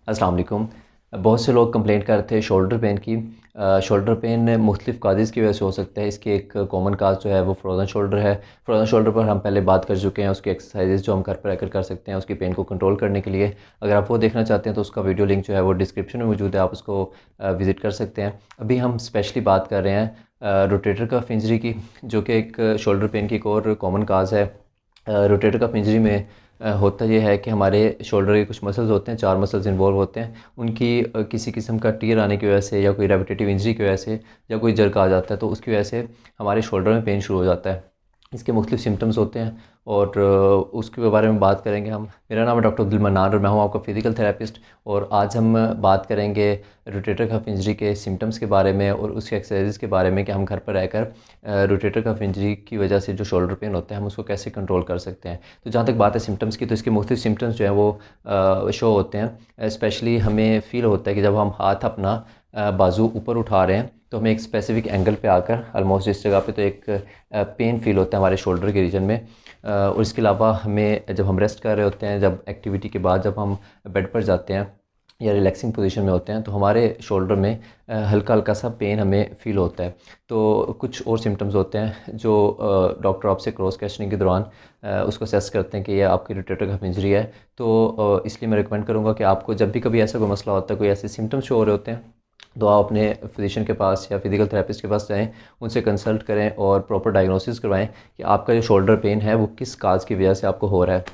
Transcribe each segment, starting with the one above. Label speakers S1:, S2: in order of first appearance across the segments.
S1: अस्सलाम वालेकुम। बहुत से लोग कंप्लेंट कर रहे थे शोल्डर पेन की। शोल्डर पेन मुख्तलिफ़ काज़ेज़ की वजह से हो सकता है। इसकी एक कॉमन काज़ जो है वो फ्रोज़न शोल्डर है। फ्रोज़न शोल्डर पर हम पहले बात कर चुके हैं, उसकी एक्सरसाइजेज़ जो हम घर पर रहकर कर सकते हैं उसकी पेन को कंट्रोल करने के लिए। अगर आप वो देखना चाहते हैं तो उसका वीडियो लिंक जो है वो डिस्क्रिप्शन में मौजूद है, आप उसको विज़िट कर सकते हैं। अभी हम स्पेशली बात कर रहे हैं रोटेटर कफ इंजरी की, जो कि एक शोल्डर पेन की एक और कॉमन काज़ है। रोटेटर कफ इंजरी में होता ये है कि हमारे शोल्डर के कुछ मसल्स होते हैं, 4 मसल्स इन्वॉल्व होते हैं। उनकी किसी किस्म का टीयर आने की वजह से या कोई रेपिटेटिव इंजरी की वजह से या कोई जर्क आ जाता है तो उसकी वजह से हमारे शोल्डर में पेन शुरू हो जाता है। इसके मुख्तलिफ सिम्टम्स होते हैं और उसके बारे में बात करेंगे हम। मेरा नाम है डॉक्टर अब्दुल मन्नान और मैं हूँ आपका फिज़िकल थेरेपिस्ट। और आज हम बात करेंगे रोटेटर कफ इंजरी के सिम्टम्स के बारे में और उसके एक्सरसाइजेज़ के बारे में कि हम घर पर रहकर रोटेटर कफ इंजरी की वजह से जो शोल्डर पेन होता है हम उसको कैसे कंट्रोल कर सकते हैं। तो जहाँ तक बात है सिम्टम्स की, तो इसके मुख्तलिफ सिम्टम्स जो हैं वो शो होते हैं। स्पेशली हमें फ़ील होता है कि जब हम हाथ अपना बाजू ऊपर उठा रहे हैं तो हमें एक स्पेसिफिक एंगल पे आकर ऑलमोस्ट इस जगह पे तो एक पेन फील होता है हमारे शोल्डर के रीजन में। और इसके अलावा हमें जब हम रेस्ट कर रहे होते हैं, जब एक्टिविटी के बाद जब हम बेड पर जाते हैं या रिलैक्सिंग पोजीशन में होते हैं तो हमारे शोल्डर में हल्का हल्का सा पेन हमें फ़ील होता है। तो कुछ और सिम्टम्स होते हैं जो डॉक्टर आपसे क्रॉस क्वेश्चनिंग के दौरान उसको असेस करते हैं कि ये आपकी रोटेटर कफ इंजरी है। तो इसलिए मैं रिकमेंड करूँगा कि आपको जब भी कभी ऐसा कोई मसला होता है, कोई ऐसे सिम्टम्स शो हो रहे होते हैं, तो आप अपने फिजिशियन के पास या फिज़िकल थेरेपिस्ट के पास जाएँ, उनसे कंसल्ट करें और प्रॉपर डायग्नोसिस करवाएँ कि आपका जो शोल्डर पेन है वो किस काज़ की वजह से आपको हो रहा है।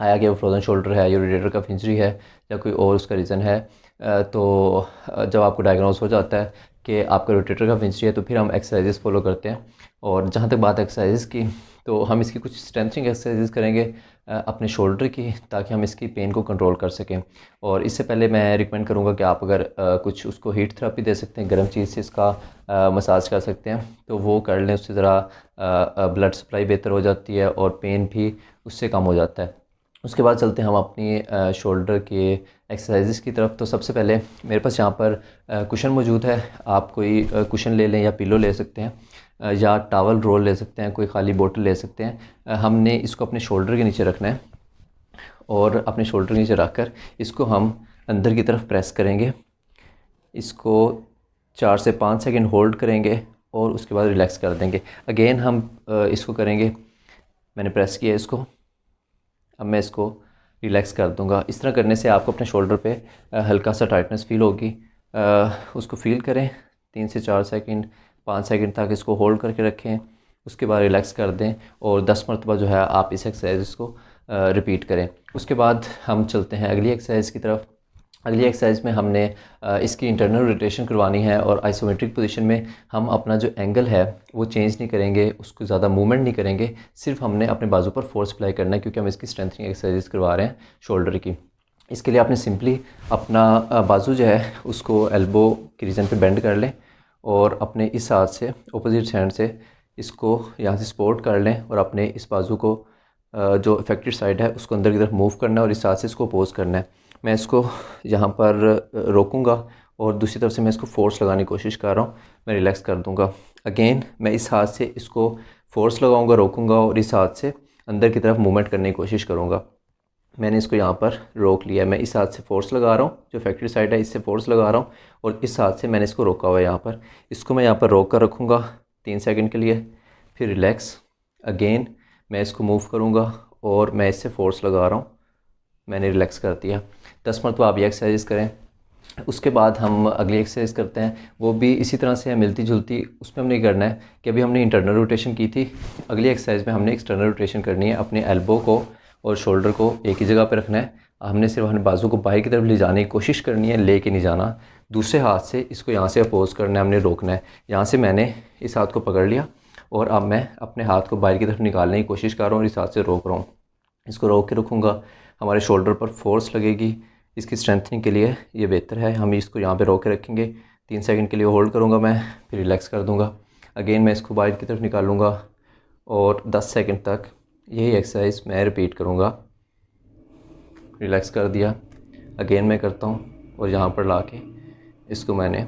S1: आया कि वो फ्रोज़न शोल्डर है या रोटेटर कफ इंजरी है या कोई और उसका रीज़न है। जब आपको डायग्नोस हो जाता है कि आपका रोटेटर कफ इंजरी है तो फिर हम एक्सरसाइजेज़ फ़ॉलो करते हैं। और जहाँ तक बात एक्सरसाइजेज़ की, तो हम इसकी कुछ स्ट्रेंथनिंग एक्सरसाइजेज़ करेंगे अपने शोल्डर की, ताकि हम इसकी पेन को कंट्रोल कर सकें। और इससे पहले मैं रिकमेंड करूँगा कि आप अगर कुछ उसको हीट थेरेपी दे सकते हैं, गर्म चीज़ से इसका मसाज कर सकते हैं तो वो कर लें। उससे ज़रा ब्लड सप्लाई बेहतर हो जाती है और पेन भी उससे कम हो जाता है। उसके बाद चलते हैं हम अपनी शोल्डर के एक्सरसाइजेज़ की तरफ। तो सबसे पहले मेरे पास यहाँ पर कुशन मौजूद है। आप कोई कुशन ले लें या पिलो ले सकते हैं, या टॉवल रोल ले सकते हैं, कोई खाली बोतल ले सकते हैं। हमने इसको अपने शोल्डर के नीचे रखना है और अपने शोल्डर के नीचे रखकर इसको हम अंदर की तरफ प्रेस करेंगे। इसको 4 से 5 सेकंड होल्ड करेंगे और उसके बाद रिलैक्स कर देंगे। अगेन हम इसको करेंगे। मैंने प्रेस किया इसको, अब मैं इसको रिलैक्स कर दूंगा। इस तरह करने से आपको अपने शोल्डर पे हल्का सा टाइटनेस फ़ील होगी। उसको फ़ील करें 3 से 4 सेकंड, 5 सेकंड तक इसको होल्ड करके रखें। उसके बाद रिलैक्स कर दें और 10 मरतबा जो है आप इस एक्सरसाइज को रिपीट करें। उसके बाद हम चलते हैं अगली एक्सरसाइज की तरफ। अगली एक्सरसाइज में हमने इसकी इंटरनल रोटेशन करवानी है और आइसोमेट्रिक पोजीशन में हम अपना जो एंगल है वो चेंज नहीं करेंगे, उसको ज़्यादा मूवमेंट नहीं करेंगे, सिर्फ हमने अपने बाजू पर फोर्स अप्लाई करना है क्योंकि हम इसकी स्ट्रेंथनिंग एक्सरसाइज करवा रहे हैं शोल्डर की। इसके लिए आपने सिंपली अपना बाजू जो है उसको एल्बो के रीजन पे बेंड कर लें और अपने इस हाथ से अपोजिट हैंड से इसको यहाँ से सपोर्ट कर लें और अपने इस बाजू को जो अफेक्टेड साइड है उसको अंदर की तरफ मूव करना है और इस हाथ से इसको अपोज करना है। मैं इसको यहाँ पर रोकूंगा और दूसरी तरफ से मैं इसको फोर्स लगाने की कोशिश कर रहा हूँ। मैं रिलैक्स कर दूंगा। अगेन मैं इस हाथ से इसको फोर्स लगाऊंगा, रोकूंगा और इस हाथ से अंदर की तरफ मूवमेंट करने की कोशिश करूँगा। मैंने इसको यहाँ पर रोक लिया। मैं इस हाथ से फोर्स लगा रहा हूँ, जो फैक्ट्री साइड है इससे फोर्स लगा रहा हूँ और इस हाथ से मैंने इसको रोका हुआ है यहाँ पर। इसको मैं यहाँ पर रोक कर रखूँगा 3 सेकंड के लिए, फिर रिलैक्स। अगेन मैं इसको मूव करूँगा और मैं इससे फोर्स लगा रहा हूँ। मैंने रिलैक्स कर दिया। 10 मरतबा आप ये एक्सरसाइज करें। उसके बाद हम अगली एक्सरसाइज करते हैं, वो भी इसी तरह से है, मिलती जुलती। उसमें हमने करना है कि अभी हमने इंटरनल रोटेशन की थी, अगली एक्सरसाइज में हमने एक्सटर्नल रोटेशन करनी है। अपने एल्बो को और शोल्डर को एक ही जगह पर रखना है। हमने सिर्फ अपने बाजू को बाहर की तरफ ले जाने की कोशिश करनी है, ले के नहीं जाना। दूसरे हाथ से इसको यहाँ से अपोज करना है, हमने रोकना है। यहाँ से मैंने इस हाथ को पकड़ लिया और अब मैं अपने हाथ को बाहर की तरफ निकालने की कोशिश कर रहा हूँ और इस हाथ से रोक रहा हूँ। इसको रोक के रखूँगा, हमारे शोल्डर पर फोर्स लगेगी। इसकी स्ट्रेंथनिंग के लिए ये बेहतर है। हम इसको यहाँ पे रोक के रखेंगे, 3 सेकंड के लिए होल्ड करूँगा मैं, फिर रिलैक्स कर दूँगा। अगेन मैं इसको बाहर की तरफ निकालूँगा और 10 सेकंड तक यही एक्सरसाइज मैं रिपीट करूँगा। रिलैक्स कर दिया। अगेन मैं करता हूँ और यहाँ पर ला के इसको मैंने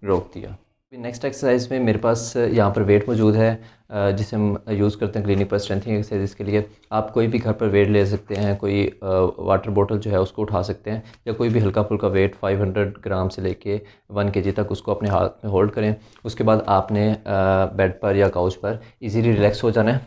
S1: रोक दिया। नेक्स्ट एक्सरसाइज में मेरे पास यहाँ पर वेट मौजूद है, जिसे हम यूज़ करते हैं क्लिनिक पर स्ट्रेंथनिंग एक्सरसाइज के लिए। आप कोई भी घर पर वेट ले सकते हैं, कोई वाटर बोतल जो है उसको उठा सकते हैं, या कोई भी हल्का फुल्का वेट 500 ग्राम से लेके 1 केजी तक उसको अपने हाथ में होल्ड करें। उसके बाद आपने बेड पर या काउच पर इजीली रिलैक्स हो जाना है।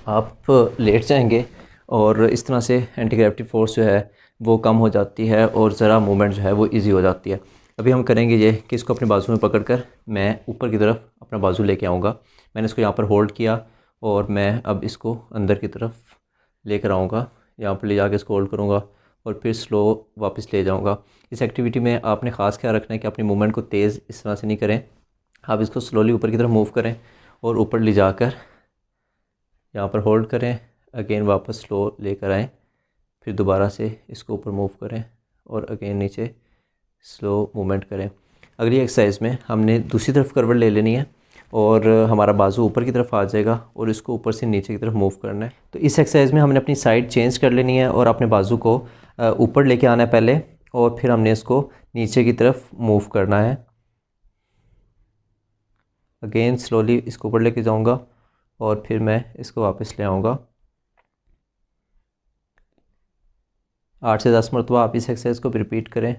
S1: आप लेट जाएंगे और इस तरह से एंटी ग्रेविटी फोर्स जो है वो कम हो जाती है और ज़रा मूवमेंट जो है वो इजी हो जाती है। अभी हम करेंगे ये कि इसको अपने बाजू में पकड़कर मैं ऊपर की तरफ अपना बाजू लेके आऊँगा। मैंने इसको यहाँ पर होल्ड किया और मैं अब इसको अंदर की तरफ लेकर आऊँगा। यहाँ पर ले जाके इसको होल्ड करूँगा और फिर स्लो वापस ले जाऊँगा। इस एक्टिविटी में आपने ख़ास ख्याल रखना है कि अपनी मूवमेंट को तेज़ इस तरह से नहीं करें। आप इसको स्लोली ऊपर की तरफ मूव करें और ऊपर ले जाकर यहाँ पर होल्ड करें, अगेन वापस स्लो लेकर आएँ, फिर दोबारा से इसको ऊपर मूव करें और अगेन नीचे स्लो मूवमेंट करें। अगली एक्सरसाइज में हमने दूसरी तरफ करवट ले लेनी है और हमारा बाजू ऊपर की तरफ आ जाएगा और इसको ऊपर से नीचे की तरफ मूव करना है। तो इस एक्सरसाइज में हमने अपनी साइड चेंज कर लेनी है और अपने बाजू को ऊपर लेके आना है पहले, और फिर हमने इसको नीचे की तरफ मूव करना है। अगेन स्लोली इसको ऊपर लेके जाऊंगा और फिर मैं इसको वापस ले आऊँगा। 8 से 10 मरतबा आप इस एक्सरसाइज को रिपीट करें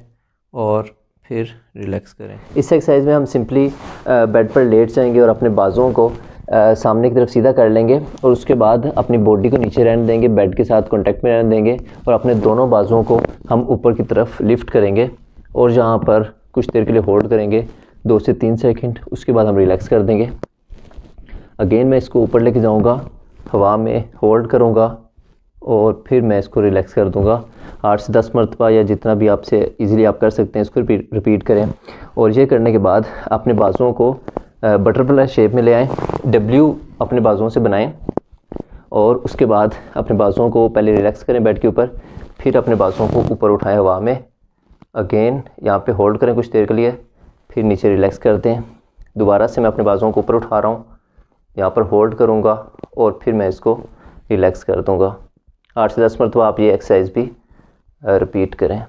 S1: और फिर रिलैक्स करें। इस एक्सरसाइज में हम सिंपली बेड पर लेट जाएंगे और अपने बाजुओं को सामने की तरफ सीधा कर लेंगे और उसके बाद अपनी बॉडी को नीचे रहने देंगे, बेड के साथ कांटेक्ट में रहने देंगे और अपने दोनों बाजुओं को हम ऊपर की तरफ लिफ्ट करेंगे और यहाँ पर कुछ देर के लिए होल्ड करेंगे 2 से 3 सेकंड। उसके बाद हम रिलैक्स कर देंगे। अगेन मैं इसको ऊपर लेके जाऊँगा, हवा में होल्ड करूँगा और फिर मैं इसको रिलैक्स कर दूँगा। 8 से 10 मरतबा या जितना भी आपसे इजीली आप कर सकते हैं इसको रिपीट करें। और ये करने के बाद अपने बाजुओं को बटरफ्लाई शेप में ले आएँ, डब्ल्यू अपने बाजुओं से बनाएं और उसके बाद अपने बाजुओं को पहले रिलैक्स करें बेड के ऊपर, फिर अपने बाजुओं को ऊपर उठाएं हवा में। अगेन यहाँ पे होल्ड करें कुछ देर के लिए, फिर नीचे रिलैक्स कर दें। दोबारा से मैं अपने बाजुओं को ऊपर उठा रहा हूँ, यहाँ पर होल्ड करूँगा और फिर मैं इसको रिलैक्स कर दूँगा। 8 से 10 मरतबा आप ये एक्सरसाइज भी रिपीट करें।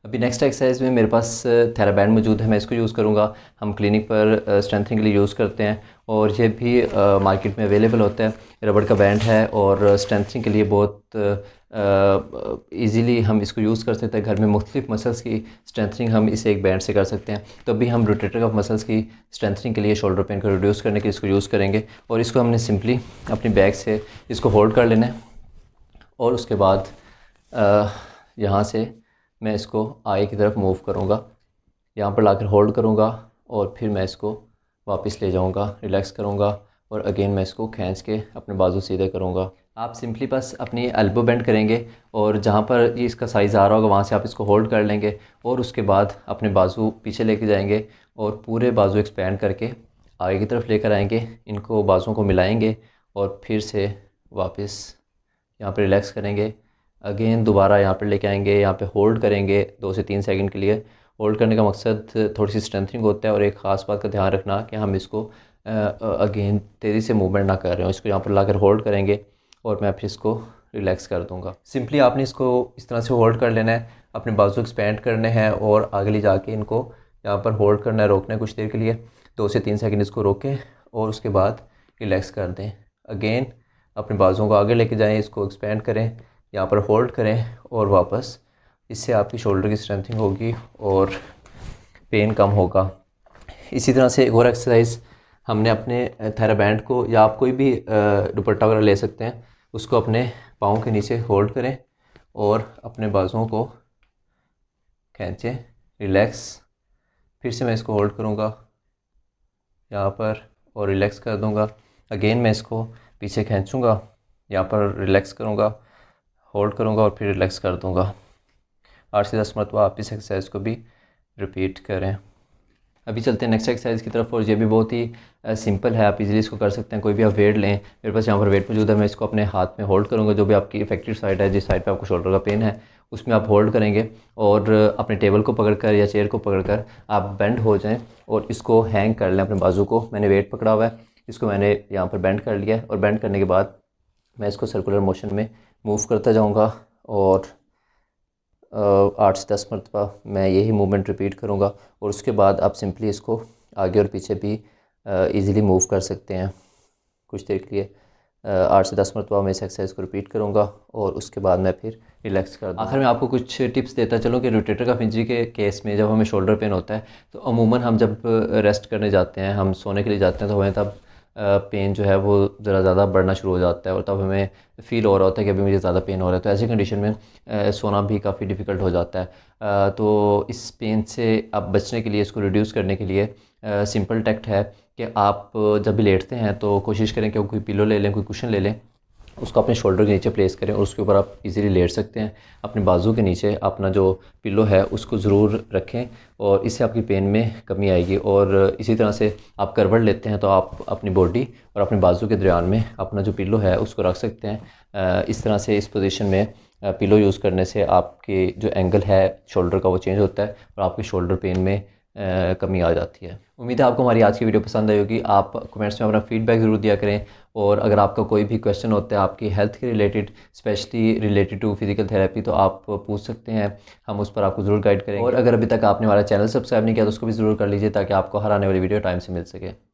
S1: अभी नेक्स्ट एक्सरसाइज में मेरे पास थेराबैंड मौजूद है, मैं इसको यूज़ करूँगा। हम क्लिनिक पर स्ट्रेंथनिंग के लिए यूज़ करते हैं और ये भी मार्केट में अवेलेबल होता है। रबड़ का बैंड है और स्ट्रेंथनिंग के लिए बहुत इजीली हम इसको यूज़ कर सकते हैं। घर में मुख्तलिफ मसल्स की स्ट्रेंथनिंग हम इसे एक बैंड से कर सकते हैं। तो अभी हम रोटेटर ऑफ मसल्स की स्ट्रेंथनिंग के लिए शोल्डर पेन को रिड्यूस करने के लिए इसको यूज़ करेंगे और इसको हमने सिंपली अपनी बैक से इसको होल्ड कर लेना है और उसके बाद यहाँ से मैं इसको आगे की तरफ मूव करूँगा, यहाँ पर लाकर होल्ड करूँगा और फिर मैं इसको वापस ले जाऊँगा, रिलैक्स करूँगा और अगेन मैं इसको खींच के अपने बाजू सीधे करूँगा। आप सिंपली बस अपनी एल्बो बेंड करेंगे और जहाँ पर ये इसका साइज़ आ रहा होगा वहाँ से आप इसको होल्ड कर लेंगे और उसके बाद अपने बाजू पीछे लेके जाएंगे और पूरे बाजू एक्सपेंड करके आगे की तरफ लेकर आएंगे, इनको बाजुओं को मिलाएंगे और फिर से वापस यहाँ पर रिलैक्स करेंगे। अगेन दोबारा यहाँ पर लेके आएंगे, यहाँ पे होल्ड करेंगे 2 से 3 सेकंड के लिए। होल्ड करने का मकसद थोड़ी सी स्ट्रेंथनिंग होता है और एक ख़ास बात का ध्यान रखना कि हम इसको अगेन तेज़ी से मूवमेंट ना कर रहे हो। इसको यहाँ पर लाकर होल्ड करेंगे और मैं फिर इसको रिलैक्स कर दूँगा। सिंपली आपने इसको इस तरह से होल्ड कर लेना है, अपने बाजू एक्सपेंड करने हैं और आगे ले जाके इनको यहाँ पर होल्ड करना है, रोकना है कुछ देर के लिए। 2 से 3 सेकंड इसको रोकें और उसके बाद रिलैक्स कर दें। अगेन अपने बाजुओं को आगे लेके जाएं, इसको एक्सपेंड करें, यहाँ पर होल्ड करें और वापस। इससे आपकी शोल्डर की स्ट्रेंथिंग होगी और पेन कम होगा। इसी तरह से एक और एक्सरसाइज हमने अपने थेराबैंड को या आप कोई भी दुपट्टा वगैरह ले सकते हैं, उसको अपने पाँव के नीचे होल्ड करें और अपने बाजुओं को खींचें, रिलैक्स। फिर से मैं इसको होल्ड करूँगा यहाँ पर और रिलैक्स कर दूँगा। अगेन मैं इसको पीछे खींचूँगा, यहाँ पर रिलैक्स करूँगा, होल्ड करूँगा और फिर रिलैक्स कर दूँगा। 8 से 10 मरतबा आप इस एक्सरसाइज को भी रिपीट करें। अभी चलते हैं नेक्स्ट एक्सरसाइज की तरफ और ये भी बहुत ही सिंपल है, आप इजीली इसको कर सकते हैं। कोई भी आप वेट लें, मेरे पास यहाँ पर वेट मौजूद है, मैं इसको अपने हाथ में होल्ड करूँगा। जो भी आपकी इफेक्टेड साइड है, जिस साइड पे आपको शोल्डर का पेन है, उसमें आप होल्ड करेंगे और अपने टेबल को पकड़कर या चेयर को पकड़कर आप बेंड हो जाएं और इसको हैंग कर लें अपने बाजू को। मैंने वेट पकड़ा हुआ है, इसको मैंने यहाँ पर बेंड कर लिया है और बेंड करने के बाद मैं इसको सर्कुलर मोशन में मूव करता जाऊँगा और 8 से 10 मरतबा मैं यही मूवमेंट रिपीट करूँगा और उसके बाद आप सिंपली इसको आगे और पीछे भी ईज़िली मूव कर सकते हैं कुछ देर के लिए। 8 से 10 मरतबा मैं इस एक्सरसाइज को रिपीट करूँगा और उसके बाद मैं फिर रिलैक्स कर दूँगा। आखिर में आपको कुछ टिप्स देता चलूँ कि रोटेटर कफ इंजरी के केस में जब हमें शोल्डर पेन होता है तो अमूमन हम जब रेस्ट करने जाते हैं, हम सोने के लिए जाते हैं, तो हमें तब पेन जो है वो ज़रा ज़्यादा बढ़ना शुरू हो जाता है और तब हमें फ़ील हो रहा होता है कि अभी मुझे ज़्यादा पेन हो रहा है। तो ऐसी कंडीशन में सोना भी काफ़ी डिफ़िकल्ट हो जाता है। तो इस पेन से अब बचने के लिए, इसको रिड्यूस करने के लिए सिंपल टेक्ट है कि आप जब भी लेटते हैं तो कोशिश करें कि कोई पिलो ले लें, कोई कुशन ले लें, उसको अपने शोल्डर के नीचे प्लेस करें और उसके ऊपर आप इजीली लेट सकते हैं। अपने बाजू के नीचे अपना जो पिलो है उसको ज़रूर रखें और इससे आपकी पेन में कमी आएगी। और इसी तरह से आप करवट लेते हैं तो आप अपनी बॉडी और अपने बाजू के दरमियान में अपना जो पिलो है उसको रख सकते हैं। इस तरह से इस पोजीशन में पिलो यूज़ करने से आपके जो एंगल है शोल्डर का वो चेंज होता है और आपके शोल्डर पेन में कमी आ जाती है। उम्मीद है आपको हमारी आज की वीडियो पसंद आई होगी। आप कमेंट्स में अपना फीडबैक ज़रूर दिया करें और अगर आपका कोई भी क्वेश्चन होता है आपकी हेल्थ के related, specially related to physical therapy, तो आप पूछ सकते हैं, हम उस पर आपको ज़रूर गाइड करेंगे। और अगर अभी तक आपने हमारा चैनल सब्सक्राइब नहीं किया तो उसको भी ज़रूर कर लीजिए ताकि आपको हर आने वाली वीडियो टाइम से मिल सके।